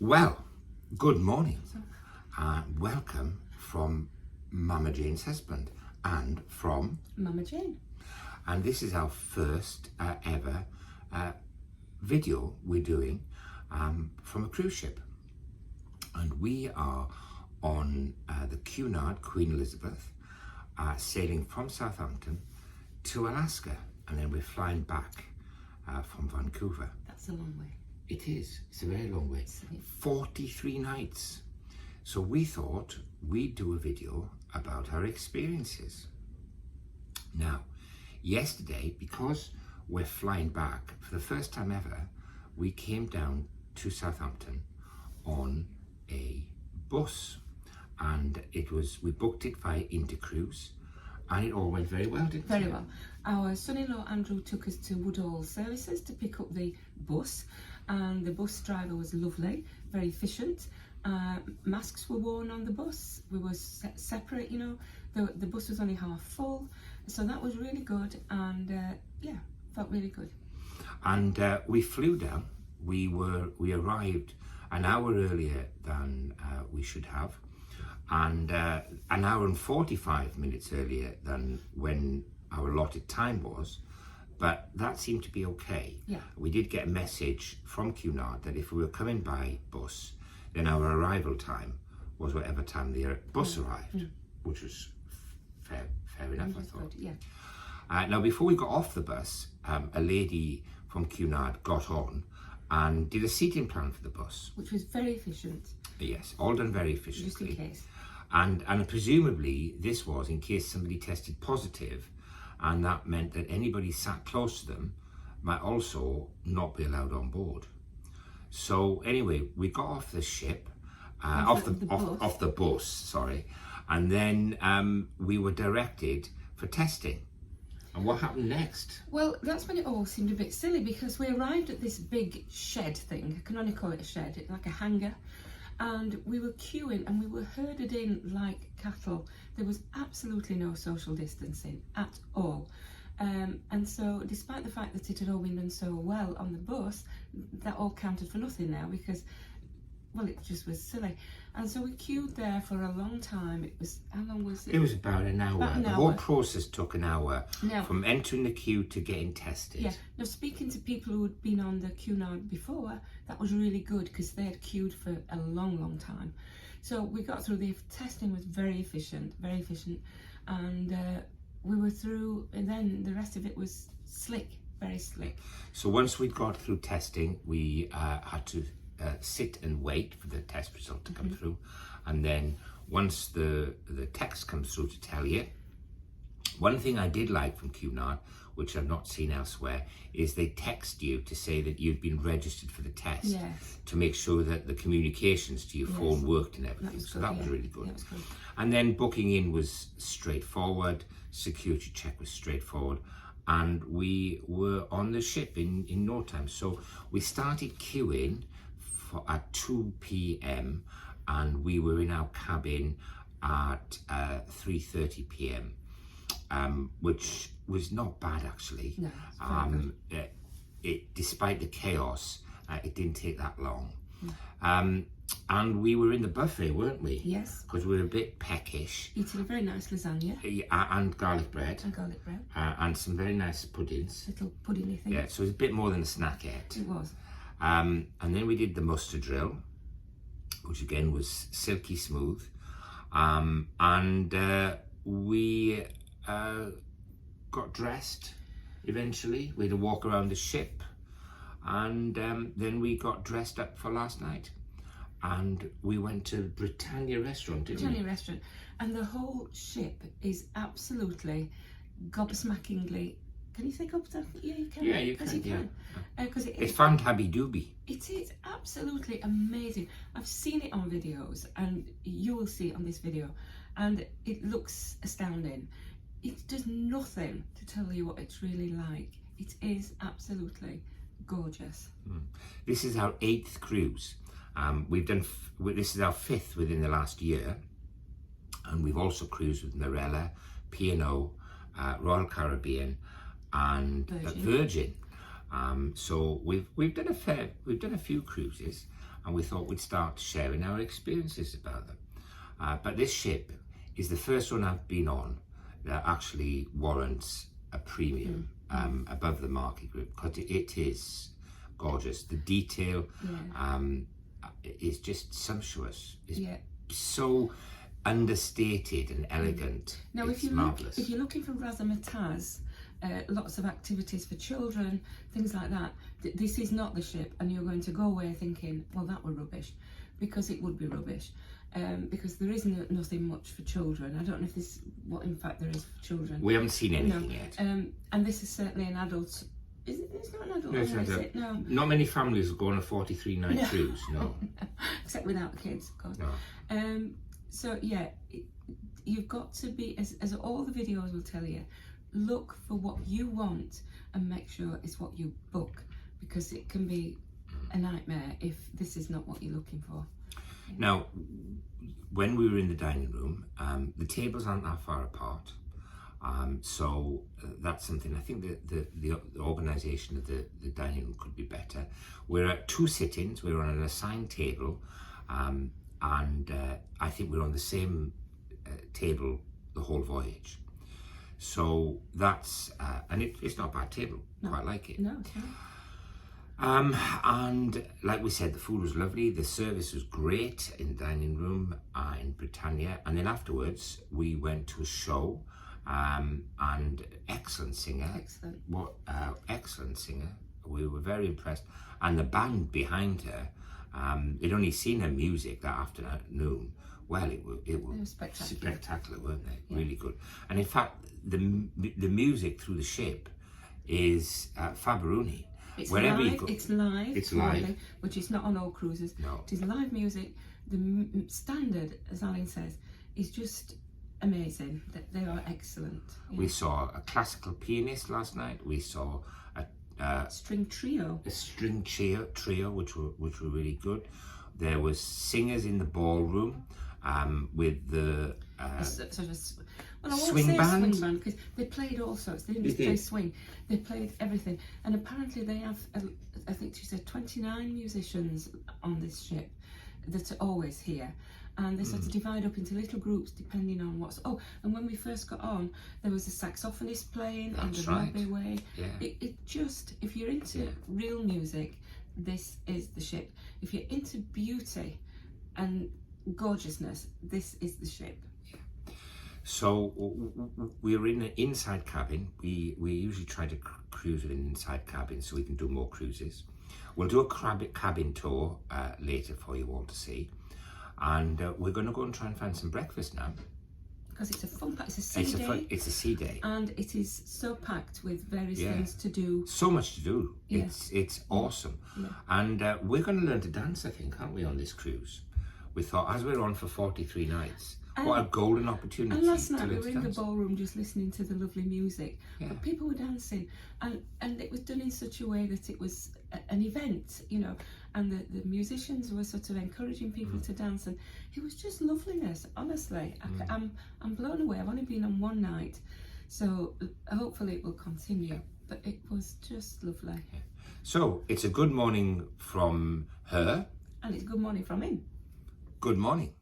Well, good morning. Welcome from Mama Jane's husband and from Mama Jane. And this is our first ever video we're doing from a cruise ship. And we are on the Cunard, Queen Elizabeth, sailing from Southampton to Alaska. And then we're flying back from Vancouver. That's a long way. It is. It's a very long way. 43 nights. So we thought we'd do a video about our experiences. Now, yesterday, because we're flying back for the first time ever, we came down to Southampton on a bus, and we booked it via Intercruise, and it all went very well, didn't it? Very well. Our son-in-law Andrew took us to Woodall Services to pick up the bus, and the bus driver was lovely, very efficient. Masks were worn on the bus. We were separate, you know. The bus was only half full, so that was really good, and yeah, felt really good. And we flew down. We arrived an hour earlier than we should have, and an hour and 45 minutes earlier than when our allotted time was, but that seemed to be okay. Yeah. We did get a message from Cunard that if we were coming by bus, then our arrival time was whatever time the bus arrived, which was fair enough, I thought. Good, yeah. Now, before we got off the bus, a lady from Cunard got on and did a seating plan for the bus. Which was very efficient. Yes, all done very efficiently. Just in case. And presumably this was in case somebody tested positive, and that meant that anybody sat close to them might also not be allowed on board. So anyway, we got off the ship, off the bus, sorry, and then we were directed for testing. And what happened next? Well, that's when it all seemed a bit silly, because we arrived at this big shed thing. I can only call it a shed. It's like a hangar. And we were queuing and we were herded in like cattle. There was absolutely no social distancing at all. And so despite the fact that it had all been done so well on the bus, that all counted for nothing now, because, well, it just was silly. And so we queued there for a long time. It was, how long was it? It was about an hour. About an the hour. whole process took an hour Now, from entering the queue to getting tested. yeah. Now, speaking to people who had been on the Cunard before, that was really good, because they had queued for a long time. So we got through. The testing was very efficient, and we were through, and then the rest of it was slick, very slick. So once we'd got through testing, we had to sit and wait for the test result to come through, and then once the text comes through to tell you. One thing I did like from Cunard, which I've not seen elsewhere, is they text you to say that you've been registered for the test. Yes. To make sure that the communications to your phone worked and everything. Was so good, that was really good. That was good. And then booking in was straightforward, security check was straightforward, and we were on the ship in no time. So we started queuing at 2 p.m. and we were in our cabin at 3:30 p.m. Which was not bad actually. No, Despite the chaos, it didn't take that long. And we were in the buffet, weren't we? Yes. Because we were a bit peckish. Eating a very nice lasagna. And garlic bread. And garlic bread. And some very nice puddings. Little puddingy thing. Yeah, so it was a bit more than a snackette. It was. And then we did the muster drill, which again was silky smooth. And we got dressed eventually. We had to walk around the ship, and then we got dressed up for last night, and we went to Britannia restaurant, didn't we? Britannia restaurant, and the whole ship is absolutely gobsmackingly. Can you say gobsmackingly? Yeah, you can. Yeah, you can. Yeah. Because it's fantabby dooby. It is absolutely amazing. I've seen it on videos, and you will see it on this video, and it looks astounding. It does nothing to tell you what it's really like. It is absolutely gorgeous. This is our 8th cruise. This is our 5th within the last year, and we've also cruised with Marella, P&O, Royal Caribbean, and Virgin. So we've done a few cruises, and we thought we'd start sharing our experiences about them. But this ship is the first one I've been on that actually warrants a premium above the market group, because it is gorgeous. The detail is just sumptuous. It's so understated and elegant. Now, it's if marvellous. If you're looking for razzmatazz, lots of activities for children, things like that, this is not the ship, and you're going to go away thinking, well, that were rubbish, because it would be rubbish. Because there is nothing much for children. I don't know if this, what in fact there is for children. We haven't seen anything yet. And this is certainly an adult. It's not an adult. No, it's not is it? No. Not many families go on a 43-night cruise. No. Except without the kids, of course. No. So yeah, you've got to be, as all the videos will tell you, look for what you want and make sure it's what you book, because it can be a nightmare if this is not what you're looking for. Now, when we were in the dining room, the tables aren't that far apart, so that's something. I think the organisation of the dining room could be better. We're at 2 sit-ins, we're on an assigned table, and I think we're on the same table the whole voyage. So that's, and it's not a bad table, quite like it. No, it's not. And like we said, the food was lovely, the service was great in the dining room in Britannia, and then afterwards we went to a show, and excellent singer. Excellent. Excellent singer. We were very impressed, and the band behind her, they'd only seen her music that afternoon. Well, it was spectacular, weren't they? Yeah. Really good. And in fact, the music through the ship is Faberuni. It's Wherever live, you go, it's live. It's live. Which is not on all cruises. No. It is live music. The standard, as Alan says, is just amazing. They are excellent. Yeah. We saw a classical pianist last night. We saw a string trio. A string trio, which were really good. There was singers in the ballroom with the swing band, because they played all sorts. They didn't just play swing, they played everything. And apparently they have, I think she said, 29 musicians on this ship that are always here. And they sort of divide up into little groups depending on what's... Oh, and when we first got on, there was a saxophonist playing on the lobby way. Yeah. It just, if you're into real music, this is the ship. If you're into beauty and gorgeousness, this is the ship. So we were in an inside cabin. We usually try to cruise with an inside cabin so we can do more cruises. We'll do a cabin tour later for you all to see. And we're going to go and try and find some breakfast now. Because it's a fun pack, it's a sea day. It's a sea day. And it is so packed with various things to do. So much to do. Yeah. It's awesome. Yeah. And we're going to learn to dance, I think, aren't we, on this cruise? We thought, as we're on for 43 nights, what a golden opportunity. And last night we were in the ballroom just listening to the lovely music. Yeah. But people were dancing, and it was done in such a way that it was an event, you know, and the musicians were sort of encouraging people to dance, and it was just loveliness, honestly. I'm blown away. I've only been on one night, so hopefully it will continue, but it was just lovely. Yeah. So it's a good morning from her. And it's good morning from him. Good morning.